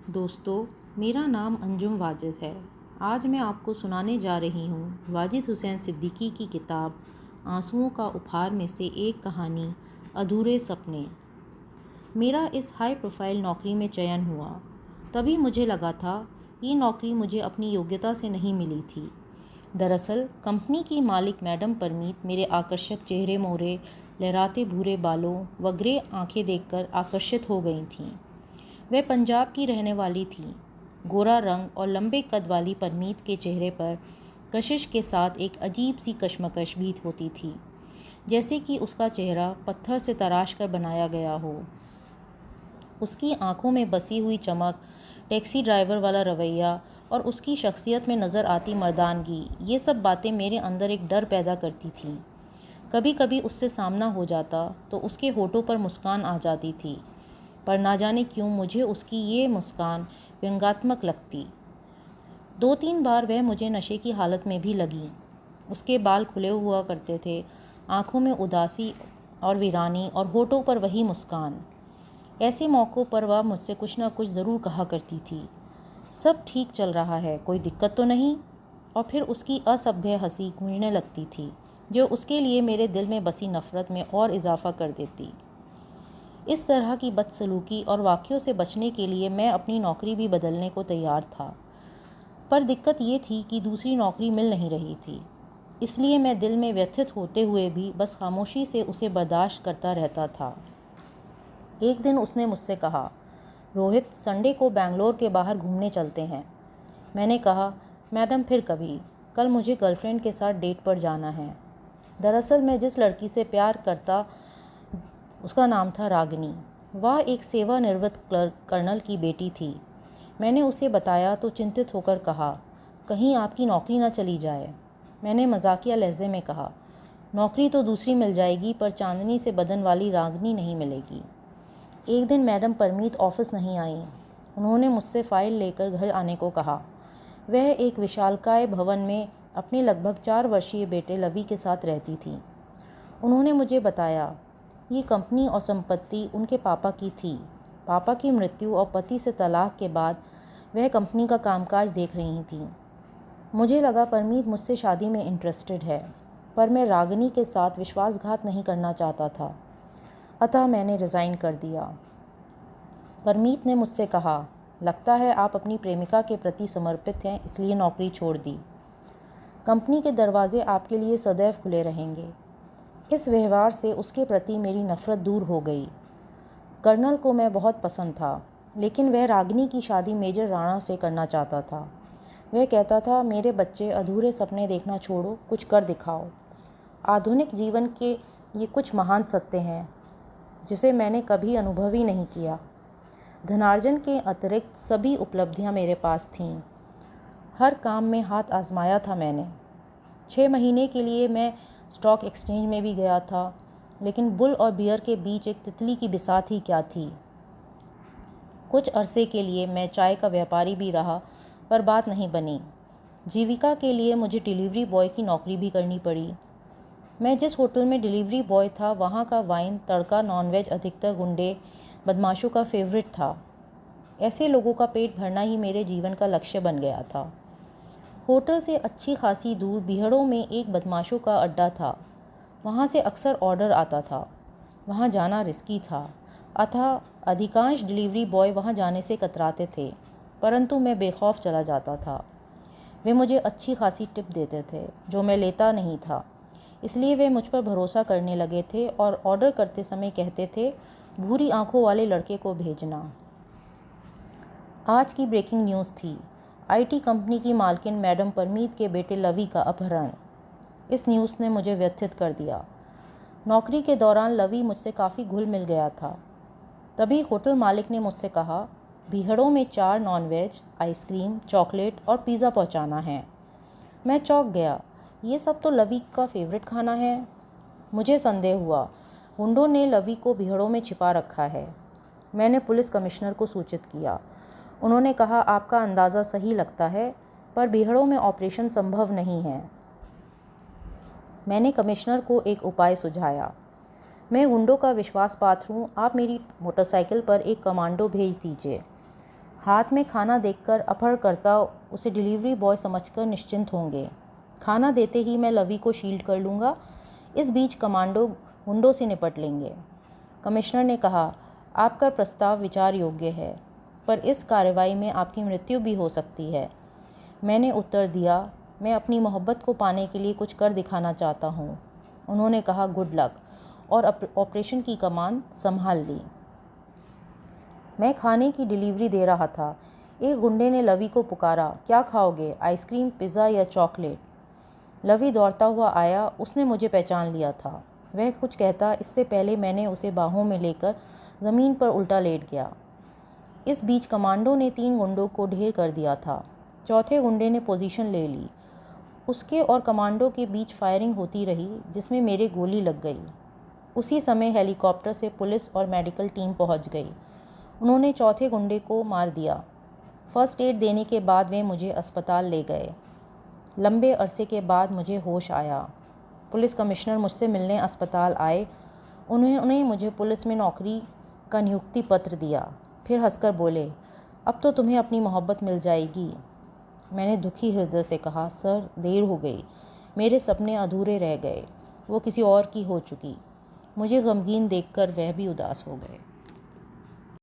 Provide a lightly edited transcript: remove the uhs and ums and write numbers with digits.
दोस्तों, मेरा नाम अंजुम वाजिद है। आज मैं आपको सुनाने जा रही हूँ वाजिद हुसैन सिद्दीकी की किताब आंसुओं का उपहार में से एक कहानी अधूरे सपने। मेरा इस हाई प्रोफाइल नौकरी में चयन हुआ। तभी मुझे लगा था ये नौकरी मुझे अपनी योग्यता से नहीं मिली थी। दरअसल कंपनी की मालिक मैडम परमीत मेरे आकर्षक चेहरे मोहरे, लहराते भूरे बालों व ग्रे आंखें देखकर आकर्षित हो गई थीं। वह पंजाब की रहने वाली थी। गोरा रंग और लंबे कद वाली परमीत के चेहरे पर कशिश के साथ एक अजीब सी कशमकश भी होती थी, जैसे कि उसका चेहरा पत्थर से तराश कर बनाया गया हो। उसकी आंखों में बसी हुई चमक, टैक्सी ड्राइवर वाला रवैया और उसकी शख्सियत में नज़र आती मर्दानगी, ये सब बातें मेरे अंदर एक डर पैदा करती थीं। कभी कभी उससे सामना हो जाता तो उसके होठों पर मुस्कान आ जाती थी, पर ना जाने क्यों मुझे उसकी ये मुस्कान व्यंग्यात्मक लगती। 2-3 बार वह मुझे नशे की हालत में भी लगी। उसके बाल खुले हुआ करते थे, आंखों में उदासी और वीरानी और होठों पर वही मुस्कान। ऐसे मौक़ों पर वह मुझसे कुछ न कुछ ज़रूर कहा करती थी। सब ठीक चल रहा है, कोई दिक्कत तो नहीं। और फिर उसकी असभ्य हंसी गूंजने लगती थी, जो उसके लिए मेरे दिल में बसी नफ़रत में और इजाफ़ा कर देती। इस तरह की बदसलूकी और वाक़यों से बचने के लिए मैं अपनी नौकरी भी बदलने को तैयार था। पर दिक्कत ये थी कि दूसरी नौकरी मिल नहीं रही थी। इसलिए मैं दिल में व्यथित होते हुए भी बस खामोशी से उसे बर्दाश्त करता रहता था। एक दिन उसने मुझसे कहा, रोहित, संडे को बेंगलोर के बाहर घूमने चलते हैं। मैंने कहा, मैडम फिर कभी, कल मुझे गर्लफ्रेंड के साथ डेट पर जाना है। दरअसल मैं जिस लड़की से प्यार करता उसका नाम था रागिनी। वह एक सेवानिवृत्त कर्नल की बेटी थी। मैंने उसे बताया तो चिंतित होकर कहा, कहीं आपकी नौकरी ना चली जाए। मैंने मजाकिया लहजे में कहा, नौकरी तो दूसरी मिल जाएगी, पर चांदनी से बदन वाली रागिनी नहीं मिलेगी। एक दिन मैडम परमीत ऑफिस नहीं आई। उन्होंने मुझसे फ़ाइल लेकर घर आने को कहा। वह एक विशालकाय भवन में अपने लगभग 4 वर्षीय बेटे लवी के साथ रहती थी। उन्होंने मुझे बताया, ये कंपनी और संपत्ति उनके पापा की थी। पापा की मृत्यु और पति से तलाक के बाद वह कंपनी का कामकाज देख रही थी। मुझे लगा परमीत मुझसे शादी में इंटरेस्टेड है, पर मैं रागिनी के साथ विश्वासघात नहीं करना चाहता था। अतः मैंने रिज़ाइन कर दिया। परमीत ने मुझसे कहा, लगता है आप अपनी प्रेमिका के प्रति समर्पित हैं, इसलिए नौकरी छोड़ दी। कंपनी के दरवाजे आपके लिए सदैव खुले रहेंगे। इस व्यवहार से उसके प्रति मेरी नफ़रत दूर हो गई। कर्नल को मैं बहुत पसंद था, लेकिन वह रागिनी की शादी मेजर राणा से करना चाहता था। वह कहता था, मेरे बच्चे, अधूरे सपने देखना छोड़ो, कुछ कर दिखाओ। आधुनिक जीवन के ये कुछ महान सत्य हैं जिसे मैंने कभी अनुभव ही नहीं किया। धनार्जन के अतिरिक्त सभी उपलब्धियां मेरे पास थीं। हर काम में हाथ आजमाया था मैंने। 6 महीने के लिए मैं स्टॉक एक्सचेंज में भी गया था, लेकिन बुल और बियर के बीच एक तितली की बिसात ही क्या थी। कुछ अरसे के लिए मैं चाय का व्यापारी भी रहा, पर बात नहीं बनी। जीविका के लिए मुझे डिलीवरी बॉय की नौकरी भी करनी पड़ी। मैं जिस होटल में डिलीवरी बॉय था, वहाँ का वाइन, तड़का, नॉनवेज अधिकतर गुंडे बदमाशों का फेवरेट था। ऐसे लोगों का पेट भरना ही मेरे जीवन का लक्ष्य बन गया था। होटल से अच्छी खासी दूर बीहड़ों में एक बदमाशों का अड्डा था। वहाँ से अक्सर ऑर्डर आता था। वहाँ जाना रिस्की था, अतः अधिकांश डिलीवरी बॉय वहाँ जाने से कतराते थे, परंतु मैं बेखौफ चला जाता था। वे मुझे अच्छी खासी टिप देते थे, जो मैं लेता नहीं था। इसलिए वे मुझ पर भरोसा करने लगे थे और ऑर्डर करते समय कहते थे, भूरी आंखों वाले लड़के को भेजना। आज की ब्रेकिंग न्यूज़ थी, आईटी कंपनी की मालकिन मैडम परमीत के बेटे लवी का अपहरण। इस न्यूज़ ने मुझे व्यथित कर दिया। नौकरी के दौरान लवी मुझसे काफ़ी घुल मिल गया था। तभी होटल मालिक ने मुझसे कहा, बीहड़ों में 4 नॉनवेज, आइसक्रीम, चॉकलेट और पिज़्ज़ा पहुंचाना है। मैं चौंक गया। ये सब तो लवी का फेवरेट खाना है। मुझे संदेह हुआ, गुंडों ने लवी को बीहड़ों में छिपा रखा है। मैंने पुलिस कमिश्नर को सूचित किया। उन्होंने कहा, आपका अंदाज़ा सही लगता है, पर बीहड़ों में ऑपरेशन संभव नहीं है। मैंने कमिश्नर को एक उपाय सुझाया। मैं गुंडों का विश्वास पात्र हूँ, आप मेरी मोटरसाइकिल पर एक कमांडो भेज दीजिए। हाथ में खाना देखकर अपहरणकर्ता उसे डिलीवरी बॉय समझकर निश्चिंत होंगे। खाना देते ही मैं लवी को शील्ड कर लूँगा। इस बीच कमांडो गुंडों से निपट लेंगे। कमिश्नर ने कहा, आपका प्रस्ताव विचार योग्य है, पर इस कार्रवाई में आपकी मृत्यु भी हो सकती है। मैंने उत्तर दिया, मैं अपनी मोहब्बत को पाने के लिए कुछ कर दिखाना चाहता हूँ। उन्होंने कहा, गुड लक, और ऑपरेशन की कमान संभाल ली। मैं खाने की डिलीवरी दे रहा था। एक गुंडे ने लवी को पुकारा, क्या खाओगे, आइसक्रीम, पिज़्ज़ा या चॉकलेट? लवी दौड़ता हुआ आया। उसने मुझे पहचान लिया था। वह कुछ कहता इससे पहले मैंने उसे बाहों में लेकर ज़मीन पर उल्टा लेट गया। इस बीच कमांडो ने 3 गुंडों को ढेर कर दिया था। चौथे गुंडे ने पोजीशन ले ली। उसके और कमांडो के बीच फायरिंग होती रही, जिसमें मेरे गोली लग गई। उसी समय हेलीकॉप्टर से पुलिस और मेडिकल टीम पहुंच गई। उन्होंने चौथे गुंडे को मार दिया। फर्स्ट एड देने के बाद वे मुझे अस्पताल ले गए। लंबे अरसे के बाद मुझे होश आया। पुलिस कमिश्नर मुझसे मिलने अस्पताल आए। उन्होंने मुझे पुलिस में नौकरी का नियुक्ति पत्र दिया। फिर हंसकर बोले, अब तो तुम्हें अपनी मोहब्बत मिल जाएगी। मैंने दुखी हृदय से कहा, सर, देर हो गई। मेरे सपने अधूरे रह गए। वो किसी और की हो चुकी। मुझे गमगीन देखकर वह भी उदास हो गए।